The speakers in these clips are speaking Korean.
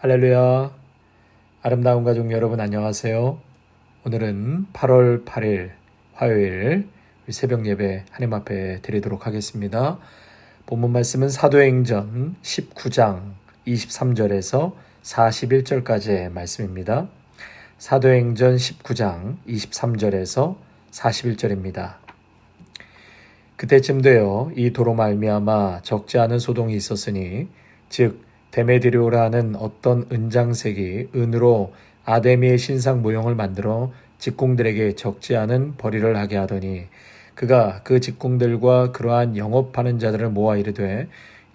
할렐루야. 아름다운 가족 여러분 안녕하세요. 오늘은 8월 8일 화요일 새벽 예배 하나님 앞에 드리도록 하겠습니다. 본문 말씀은 사도행전 19장 23절에서 41절까지의 말씀입니다. 사도행전 19장 23절에서 41절입니다. 그때쯤 되어 이 도로 말미암아 적지 않은 소동이 있었으니 즉 데메드리오라는 어떤 은장색이 은으로 아데미의 신상 모형을 만들어 직공들에게 적지 않은 벌이를 하게 하더니 그가 그 직공들과 그러한 영업하는 자들을 모아 이르되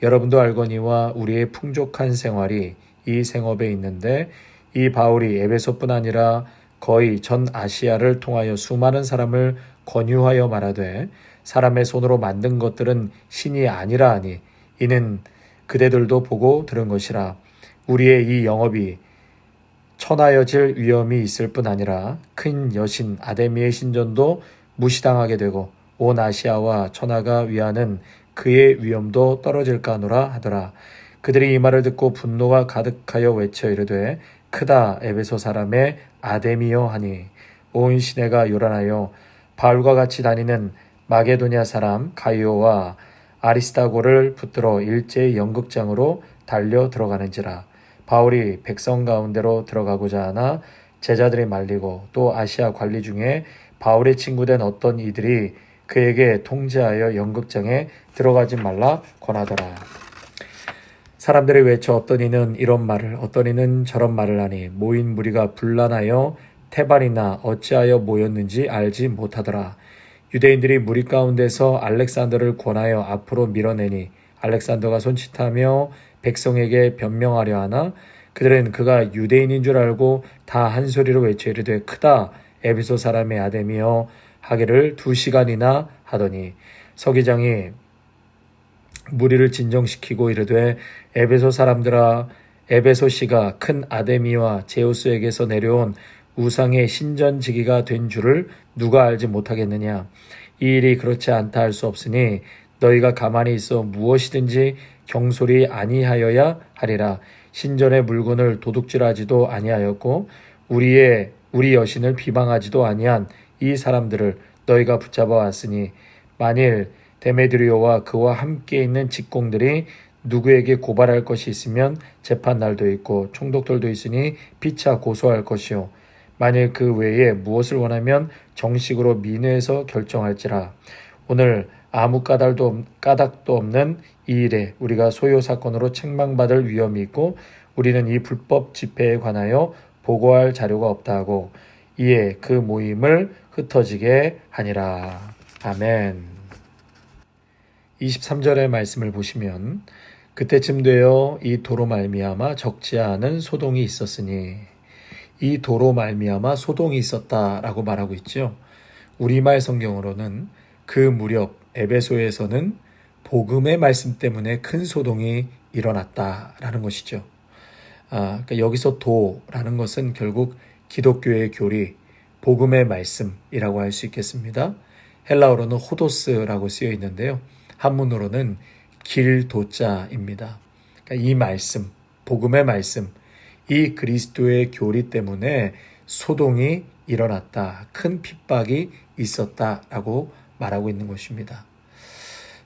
여러분도 알거니와 우리의 풍족한 생활이 이 생업에 있는데 이 바울이 에베소뿐 아니라 거의 전 아시아를 통하여 수많은 사람을 권유하여 말하되 사람의 손으로 만든 것들은 신이 아니라 하니 이는 그대들도 보고 들은 것이라. 우리의 이 영업이 천하여질 위험이 있을 뿐 아니라 큰 여신 아데미의 신전도 무시당하게 되고 온 아시아와 천하가 위하는 그의 위엄도 떨어질까 하노라 하더라. 그들이 이 말을 듣고 분노가 가득하여 외쳐 이르되 크다 에베소 사람의 아데미여 하니 온 시내가 요란하여 바울과 같이 다니는 마게도냐 사람 가이오와 아리스다고를 붙들어 일제히 연극장으로 달려 들어가는지라. 바울이 백성 가운데로 들어가고자 하나 제자들이 말리고 또 아시아 관리 중에 바울의 친구된 어떤 이들이 그에게 통제하여 연극장에 들어가지 말라 권하더라. 사람들이 외쳐 어떤 이는 이런 말을 어떤 이는 저런 말을 하니 모인 무리가 분란하여 태반이나 어찌하여 모였는지 알지 못하더라. 유대인들이 무리 가운데서 알렉산더를 권하여 앞으로 밀어내니 알렉산더가 손짓하며 백성에게 변명하려 하나 그들은 그가 유대인인 줄 알고 다 한 소리로 외쳐 이르되 크다 에베소 사람의 아데미여 하기를 2시간이나 하더니 서기장이 무리를 진정시키고 이르되 에베소 사람들아 에베소시가 큰 아데미와 제우스에게서 내려온 우상의 신전지기가 된 줄을 누가 알지 못하겠느냐. 이 일이 그렇지 않다 할 수 없으니 너희가 가만히 있어 무엇이든지 경솔이 아니하여야 하리라. 신전의 물건을 도둑질하지도 아니하였고 우리 여신을 비방하지도 아니한 이 사람들을 너희가 붙잡아 왔으니 만일 데메드리오와 그와 함께 있는 직공들이 누구에게 고발할 것이 있으면 재판날도 있고 총독들도 있으니 피차 고소할 것이요 만일 그 외에 무엇을 원하면 정식으로 민회에서 결정할지라. 오늘 아무 까닭도 없는 이 일에 우리가 소요 사건으로 책망받을 위험이 있고 우리는 이 불법 집회에 관하여 보고할 자료가 없다 하고 이에 그 모임을 흩어지게 하니라. 아멘. 23절의 말씀을 보시면 그때쯤 되어 이 도로 말미암아 적지 않은 소동이 있었으니 이 도로 말미암아 소동이 있었다라고 말하고 있죠. 우리말 성경으로는 그 무렵 에베소에서는 복음의 말씀 때문에 큰 소동이 일어났다라는 것이죠. 그러니까 여기서 도라는 것은 결국 기독교의 교리, 복음의 말씀이라고 할 수 있겠습니다. 헬라어로는 호도스라고 쓰여 있는데요. 한문으로는 길도자입니다. 그러니까 이 말씀, 복음의 말씀, 이 그리스도의 교리 때문에 소동이 일어났다. 큰 핍박이 있었다라고 말하고 있는 것입니다.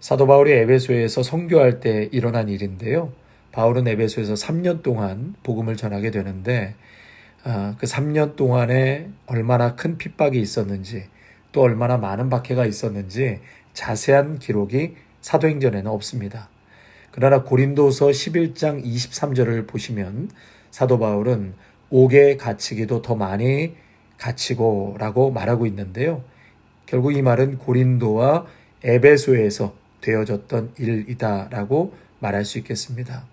사도 바울이 에베소에서 선교할 때 일어난 일인데요. 바울은 에베소에서 3년 동안 복음을 전하게 되는데 그 3년 동안에 얼마나 큰 핍박이 있었는지 또 얼마나 많은 박해가 있었는지 자세한 기록이 사도행전에는 없습니다. 그러나 고린도서 11장 23절을 보시면 사도 바울은 옥에 갇히기도 더 많이 갇히고 라고 말하고 있는데요. 결국 이 말은 고린도와 에베소에서 되어졌던 일이다라고 말할 수 있겠습니다.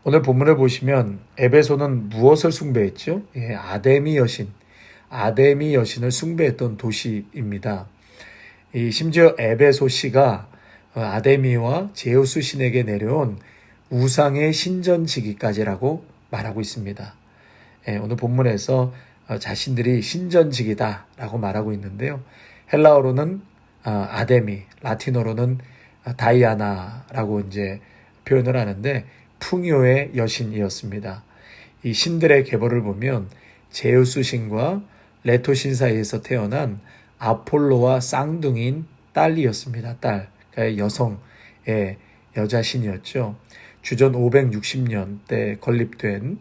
오늘 본문을 보시면 에베소는 무엇을 숭배했죠? 아데미 여신을 숭배했던 도시입니다. 심지어 에베소시가 아데미와 제우스 신에게 내려온 우상의 신전지기까지라고 말하고 있습니다. 오늘 본문에서 자신들이 신전지기다라고 말하고 있는데요. 헬라어로는 아데미, 라틴어로는 다이아나라고 이제 표현을 하는데 풍요의 여신이었습니다. 이 신들의 계보를 보면 제우스 신과 레토 신 사이에서 태어난 아폴로와 쌍둥이인 딸이었습니다. 딸, 그러니까 여성의 여자 신이었죠. 주전 560년 때 건립된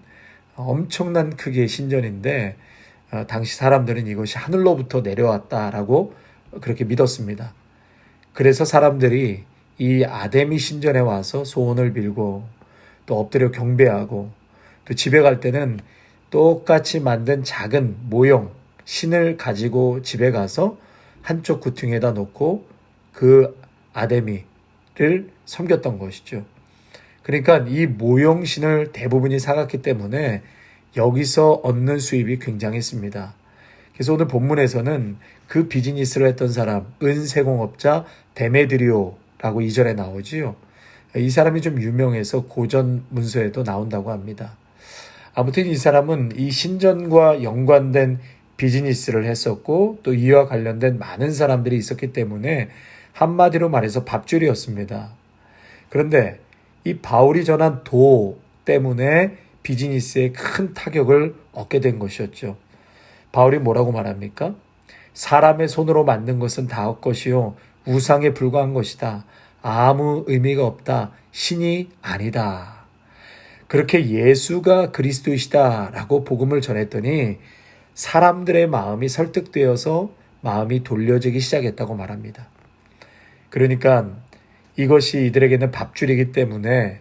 엄청난 크기의 신전인데 당시 사람들은 이것이 하늘로부터 내려왔다라고 그렇게 믿었습니다. 그래서 사람들이 이 아데미 신전에 와서 소원을 빌고 또 엎드려 경배하고 또 집에 갈 때는 똑같이 만든 작은 모형 신을 가지고 집에 가서 한쪽 구퉁에다 놓고 그 아데미를 섬겼던 것이죠. 그러니까 이 모형신을 대부분이 사갔기 때문에 여기서 얻는 수입이 굉장했습니다. 그래서 오늘 본문에서는 그 비즈니스를 했던 사람, 은세공업자 데메드리오라고 2절에 나오지요. 이 사람이 좀 유명해서 고전 문서에도 나온다고 합니다. 아무튼 이 사람은 이 신전과 연관된 비즈니스를 했었고 또 이와 관련된 많은 사람들이 있었기 때문에 한마디로 말해서 밥줄이었습니다. 그런데 이 바울이 전한 도 때문에 비즈니스에 큰 타격을 얻게 된 것이었죠. 바울이 뭐라고 말합니까? 사람의 손으로 만든 것은 다 헛것이요 우상에 불과한 것이다. 아무 의미가 없다. 신이 아니다. 그렇게 예수가 그리스도이시다라고 복음을 전했더니 사람들의 마음이 설득되어서 마음이 돌려지기 시작했다고 말합니다. 그러니까 이것이 이들에게는 밥줄이기 때문에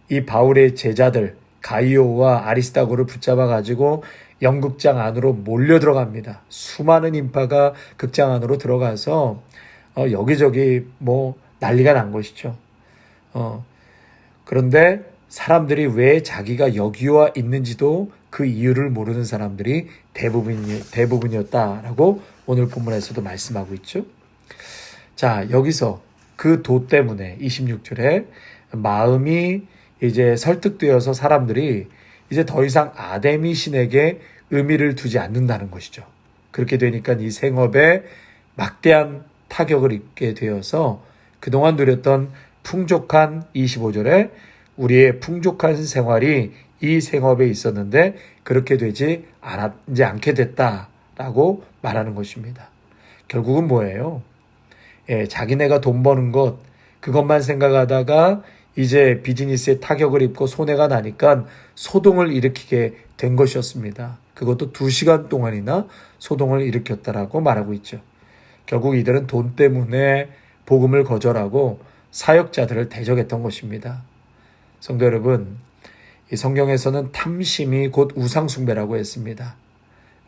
이 바울의 제자들 가이오와 아리스다고를 붙잡아 가지고 연극장 안으로 몰려 들어갑니다. 수많은 인파가 극장 안으로 들어가서 여기저기 난리가 난 것이죠. 그런데 사람들이 왜 자기가 여기 와 있는지도 그 이유를 모르는 사람들이 대부분이었다라고 오늘 본문에서도 말씀하고 있죠. 자, 여기서 그 도 때문에 26절에 마음이 이제 설득되어서 사람들이 이제 더 이상 아데미 신에게 의미를 두지 않는다는 것이죠. 그렇게 되니까 이 생업에 막대한 타격을 입게 되어서 그동안 누렸던 풍족한 25절에 우리의 풍족한 생활이 이 생업에 있었는데 그렇게 되지 않게 됐다라고 말하는 것입니다. 결국은 뭐예요? 자기네가 돈 버는 것 그것만 생각하다가 이제 비즈니스에 타격을 입고 손해가 나니까 소동을 일으키게 된 것이었습니다. 그것도 2시간 동안이나 소동을 일으켰다라고 말하고 있죠. 결국 이들은 돈 때문에 복음을 거절하고 사역자들을 대적했던 것입니다. 성도 여러분, 이 성경에서는 탐심이 곧 우상숭배라고 했습니다.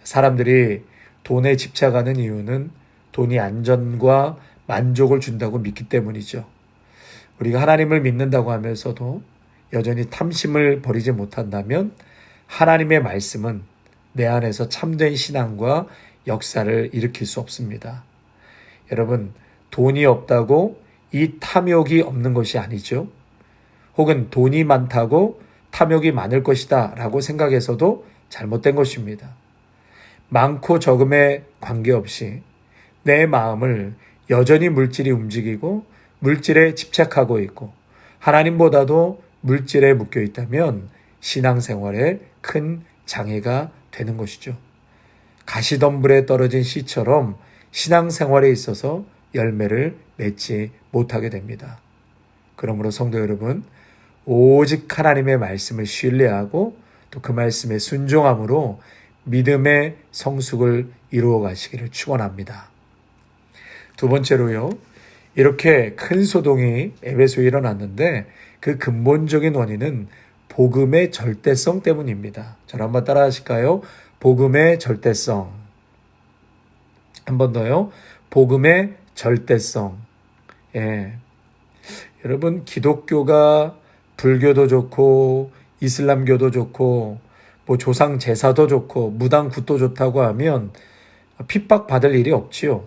사람들이 돈에 집착하는 이유는 돈이 안전과 만족을 준다고 믿기 때문이죠. 우리가 하나님을 믿는다고 하면서도 여전히 탐심을 버리지 못한다면 하나님의 말씀은 내 안에서 참된 신앙과 역사를 일으킬 수 없습니다. 여러분, 돈이 없다고 이 탐욕이 없는 것이 아니죠. 혹은 돈이 많다고 탐욕이 많을 것이다 라고 생각해서도 잘못된 것입니다. 많고 적음에 관계없이 내 마음을 여전히 물질이 움직이고 물질에 집착하고 있고 하나님보다도 물질에 묶여 있다면 신앙생활에 큰 장애가 되는 것이죠. 가시덤불에 떨어진 씨처럼 신앙생활에 있어서 열매를 맺지 못하게 됩니다. 그러므로 성도 여러분, 오직 하나님의 말씀을 신뢰하고 또 그 말씀에 순종함으로 믿음의 성숙을 이루어 가시기를 축원합니다. 두 번째로요, 이렇게 큰 소동이 에베소에 일어났는데 그 근본적인 원인은 복음의 절대성 때문입니다. 저를 한번 따라 하실까요? 복음의 절대성. 한 번 더요. 복음의 절대성. 여러분, 기독교가 불교도 좋고 이슬람교도 좋고 조상 제사도 좋고 무당 굿도 좋다고 하면 핍박받을 일이 없지요.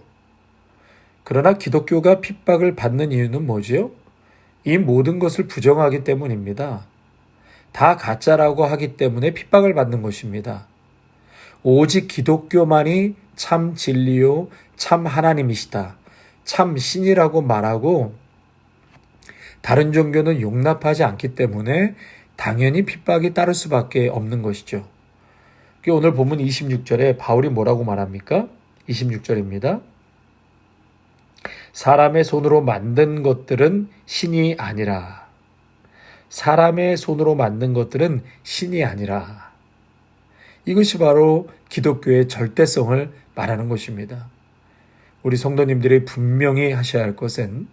그러나 기독교가 핍박을 받는 이유는 뭐지요? 이 모든 것을 부정하기 때문입니다. 다 가짜라고 하기 때문에 핍박을 받는 것입니다. 오직 기독교만이 참 진리요, 참 하나님이시다, 참 신이라고 말하고 다른 종교는 용납하지 않기 때문에 당연히 핍박이 따를 수밖에 없는 것이죠. 오늘 본문 26절에 바울이 뭐라고 말합니까? 26절입니다. 사람의 손으로 만든 것들은 신이 아니라. 사람의 손으로 만든 것들은 신이 아니라. 이것이 바로 기독교의 절대성을 말하는 것입니다. 우리 성도님들이 분명히 하셔야 할 것은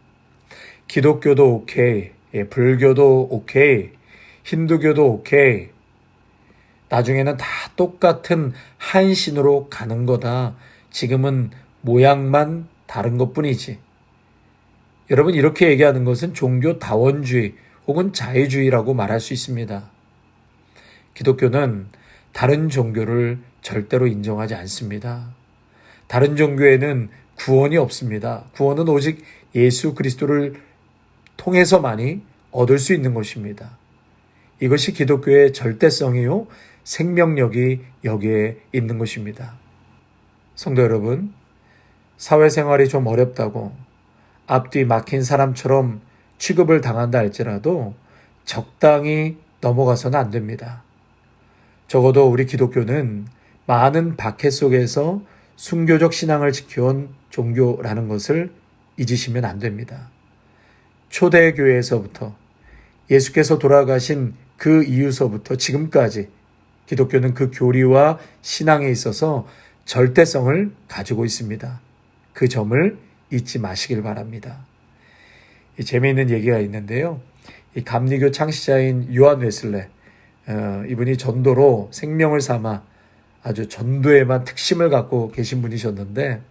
기독교도 오케이, 불교도 오케이, 힌두교도 오케이, 나중에는 다 똑같은 한 신으로 가는 거다. 지금은 모양만 다른 것뿐이지. 여러분, 이렇게 얘기하는 것은 종교 다원주의 혹은 자유주의라고 말할 수 있습니다. 기독교는 다른 종교를 절대로 인정하지 않습니다. 다른 종교에는 구원이 없습니다. 구원은 오직 예수 그리스도를 통해서만이 얻을 수 있는 것입니다. 이것이 기독교의 절대성이요, 생명력이 여기에 있는 것입니다. 성도 여러분, 사회생활이 좀 어렵다고 앞뒤 막힌 사람처럼 취급을 당한다 할지라도 적당히 넘어가서는 안 됩니다. 적어도 우리 기독교는 많은 박해 속에서 순교적 신앙을 지켜온 종교라는 것을 잊으시면 안 됩니다. 초대교회에서부터 예수께서 돌아가신 그 이후서부터 지금까지 기독교는 그 교리와 신앙에 있어서 절대성을 가지고 있습니다. 그 점을 잊지 마시길 바랍니다. 재미있는 얘기가 있는데요. 이 감리교 창시자인 요한 웨슬레, 이분이 전도로 생명을 삼아 아주 전도에만 특심을 갖고 계신 분이셨는데,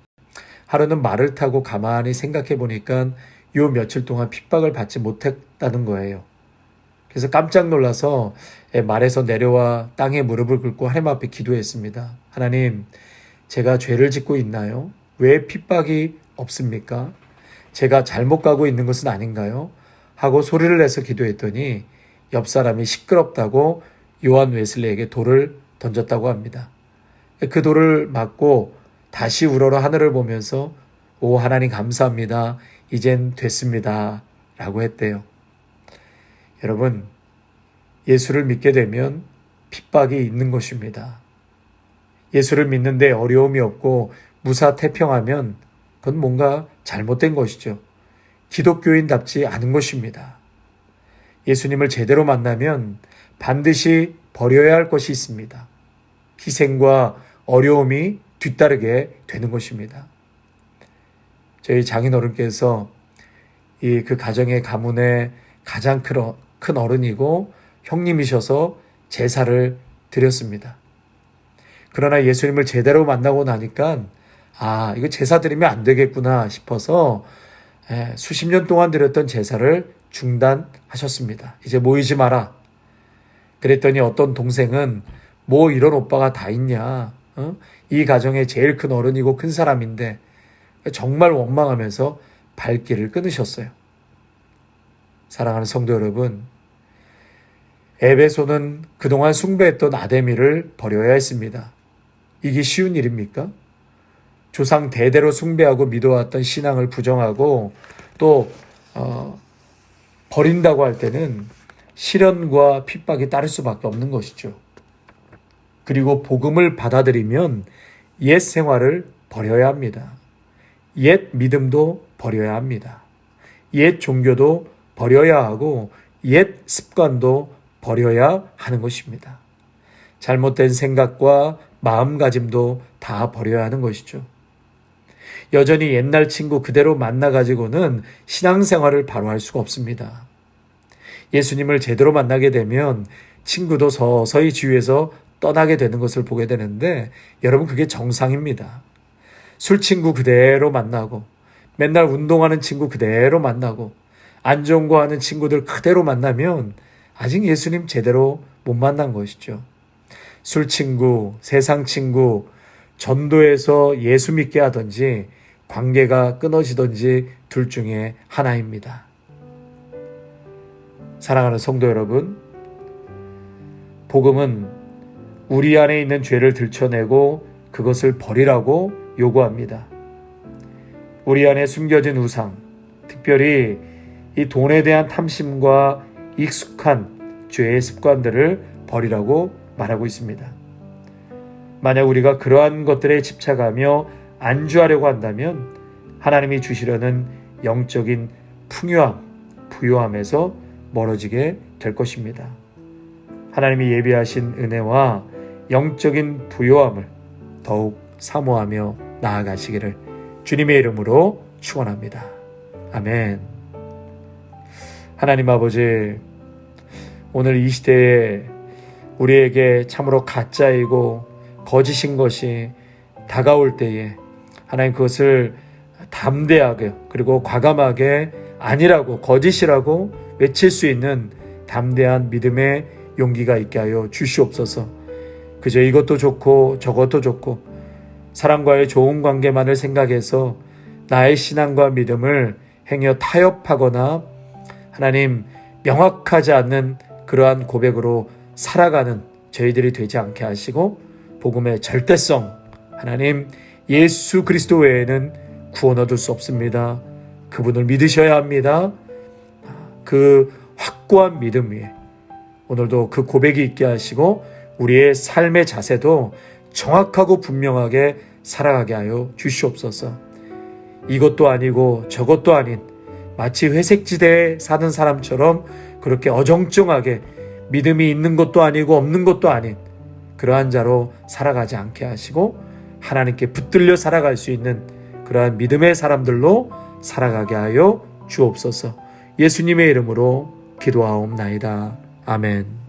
하루는 말을 타고 가만히 생각해 보니까 요 며칠 동안 핍박을 받지 못했다는 거예요. 그래서 깜짝 놀라서 말에서 내려와 땅에 무릎을 꿇고 하나님 앞에 기도했습니다. 하나님, 제가 죄를 짓고 있나요? 왜 핍박이 없습니까? 제가 잘못 가고 있는 것은 아닌가요? 하고 소리를 내서 기도했더니 옆 사람이 시끄럽다고 요한 웨슬리에게 돌을 던졌다고 합니다. 그 돌을 맞고 다시 우러러 하늘을 보면서 오 하나님 감사합니다. 이젠 됐습니다. 라고 했대요. 여러분, 예수를 믿게 되면 핍박이 있는 것입니다. 예수를 믿는데 어려움이 없고 무사태평하면 그건 뭔가 잘못된 것이죠. 기독교인답지 않은 것입니다. 예수님을 제대로 만나면 반드시 버려야 할 것이 있습니다. 희생과 어려움이 뒤따르게 되는 것입니다. 저희 장인어른께서 그 가정의 가문의 가장 큰 어른이고 형님이셔서 제사를 드렸습니다. 그러나 예수님을 제대로 만나고 나니까 이거 제사 드리면 안 되겠구나 싶어서 수십 년 동안 드렸던 제사를 중단하셨습니다. 이제 모이지 마라. 그랬더니 어떤 동생은 뭐 이런 오빠가 다 있냐. 이 가정의 제일 큰 어른이고 큰 사람인데 정말 원망하면서 발길을 끊으셨어요. 사랑하는 성도 여러분, 에베소는 그동안 숭배했던 아데미를 버려야 했습니다. 이게 쉬운 일입니까? 조상 대대로 숭배하고 믿어왔던 신앙을 부정하고 또 버린다고 할 때는 시련과 핍박이 따를 수밖에 없는 것이죠. 그리고 복음을 받아들이면 옛 생활을 버려야 합니다. 옛 믿음도 버려야 합니다. 옛 종교도 버려야 하고 옛 습관도 버려야 하는 것입니다. 잘못된 생각과 마음가짐도 다 버려야 하는 것이죠. 여전히 옛날 친구 그대로 만나가지고는 신앙생활을 바로 할 수가 없습니다. 예수님을 제대로 만나게 되면 친구도 서서히 주위에서 떠나게 되는 것을 보게 되는데 여러분, 그게 정상입니다. 술 친구 그대로 만나고 맨날 운동하는 친구 그대로 만나고 안 좋은 거 하는 친구들 그대로 만나면 아직 예수님 제대로 못 만난 것이죠. 술 친구, 세상 친구, 전도해서 예수 믿게 하든지 관계가 끊어지든지 둘 중에 하나입니다. 사랑하는 성도 여러분, 복음은 우리 안에 있는 죄를 들춰내고 그것을 버리라고 요구합니다. 우리 안에 숨겨진 우상, 특별히 이 돈에 대한 탐심과 익숙한 죄의 습관들을 버리라고 말하고 있습니다. 만약 우리가 그러한 것들에 집착하며 안주하려고 한다면 하나님이 주시려는 영적인 풍요함, 부요함에서 멀어지게 될 것입니다. 하나님이 예비하신 은혜와 영적인 부요함을 더욱 사모하며 나아가시기를 주님의 이름으로 축원합니다. 아멘. 하나님 아버지, 오늘 이 시대에 우리에게 참으로 가짜이고 거짓인 것이 다가올 때에 하나님 그것을 담대하게 그리고 과감하게 아니라고 거짓이라고 외칠 수 있는 담대한 믿음의 용기가 있게 하여 주시옵소서. 그저 이것도 좋고 저것도 좋고 사람과의 좋은 관계만을 생각해서 나의 신앙과 믿음을 행여 타협하거나 하나님 명확하지 않는 그러한 고백으로 살아가는 저희들이 되지 않게 하시고 복음의 절대성, 하나님 예수 그리스도 외에는 구원 얻을 수 없습니다. 그분을 믿으셔야 합니다. 그 확고한 믿음 위에 오늘도 그 고백이 있게 하시고 우리의 삶의 자세도 정확하고 분명하게 살아가게 하여 주시옵소서. 이것도 아니고 저것도 아닌 마치 회색지대에 사는 사람처럼 그렇게 어정쩡하게 믿음이 있는 것도 아니고 없는 것도 아닌 그러한 자로 살아가지 않게 하시고 하나님께 붙들려 살아갈 수 있는 그러한 믿음의 사람들로 살아가게 하여 주옵소서. 예수님의 이름으로 기도하옵나이다. 아멘.